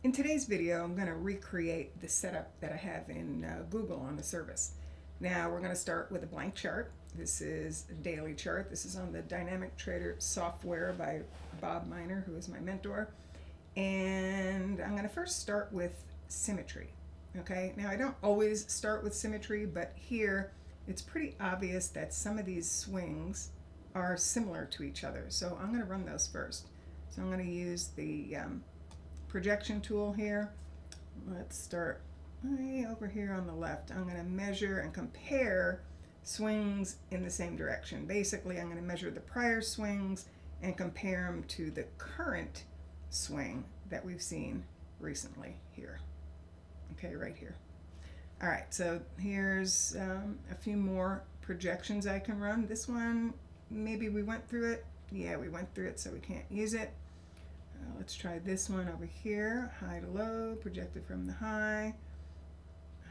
In today's video, I'm going to recreate the setup that I have in Google on the service. Now we're going to start with a blank chart. This is a daily chart. This is on the Dynamic Trader software by Bob Miner, who is my mentor. And I'm going to first start with symmetry. Okay, now I don't always start with symmetry, but here it's pretty obvious that some of these swings are similar to each other. So I'm going to run those first. So I'm going to use the projection tool here. Let's start way over here on the left. I'm going to measure and compare swings in the same direction. Basically, I'm going to measure the prior swings and compare them to the current swing that we've seen recently here. Okay, right here. All right, so here's a few more projections I can run. This one, maybe we went through it. Yeah, we went through it, so we can't use it. Let's try this one over here. High to low, projected from the high.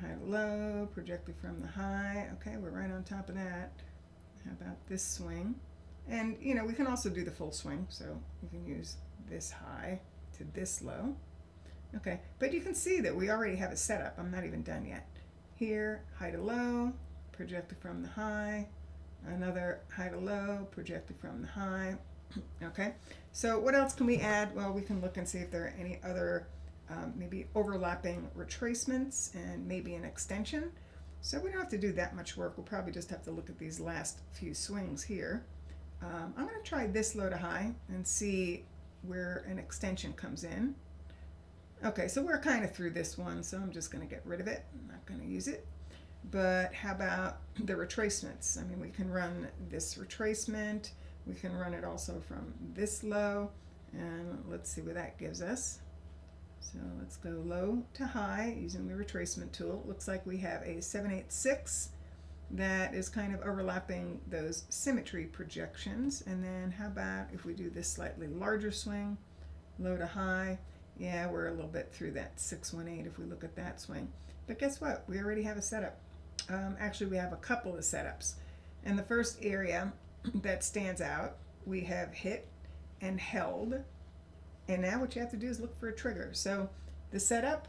High to low, projected from the high. Okay, we're right on top of that. How about this swing? And you know, we can also do the full swing, so we can use this high to this low. Okay, but you can see that we already have a setup. I'm not even done yet. Here, high to low, projected from the high. Another high to low, projected from the high. Okay, so what else can we add? Well, we can look and see if there are any other maybe overlapping retracements and maybe an extension. So we don't have to do that much work. We'll probably just have to look at these last few swings here. I'm going to try this low to high and see where an extension comes in. Okay, so we're kind of through this one, so I'm just going to get rid of it. I'm not going to use it. But how about the retracements? I mean, we can run this retracement. We can run it also from this low, and let's see what that gives us. So let's go low to high using the retracement tool. It looks like we have a 786 that is kind of overlapping those symmetry projections. And then how about if we do this slightly larger swing, low to high? Yeah, we're a little bit through that 618 if we look at that swing. But guess what? We already have a setup. Actually, we have a couple of setups. And the first area that stands out, we have hit and held, and now what you have to do is look for a trigger. So the setup,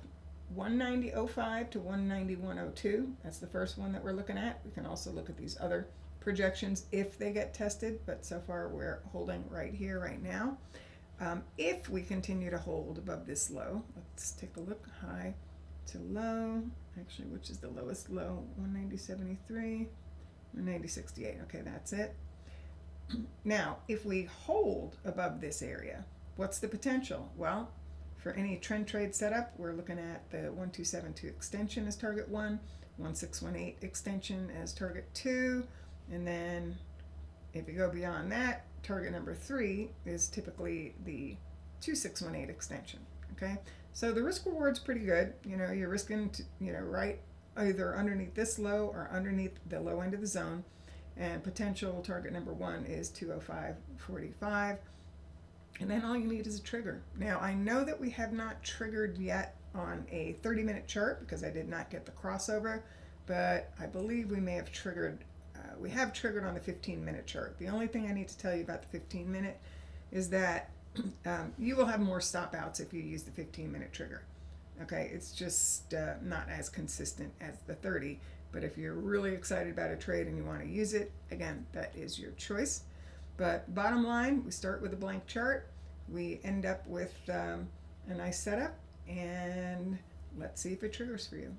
190.05 to 191.02, that's the first one that we're looking at. We can also look at these other projections if they get tested, but so far we're holding right here right now. If we continue to hold above this low, let's take a look. High to low, actually, which is the lowest low? 190.73, 190.68. Okay, that's it. Now, if we hold above this area, what's the potential? Well, for any trend trade setup, we're looking at the 1272 extension as target 1, 1618 extension as target 2, and then if you go beyond that, target number 3 is typically the 2618 extension. Okay, so the risk reward's pretty good. You know, you're risking to, right either underneath this low or underneath the low end of the zone. And potential target number 1 is 205.45. And then all you need is a trigger. Now, I know that we have not triggered yet on a 30-minute chart because I did not get the crossover, but I believe we may have triggered, we have triggered on the 15-minute chart. The only thing I need to tell you about the 15-minute is that you will have more stop outs if you use the 15-minute trigger. Okay, it's just not as consistent as the 30. But if you're really excited about a trade and you want to use it, again, that is your choice. But bottom line, we start with a blank chart. We end up with a nice setup, and let's see if it triggers for you.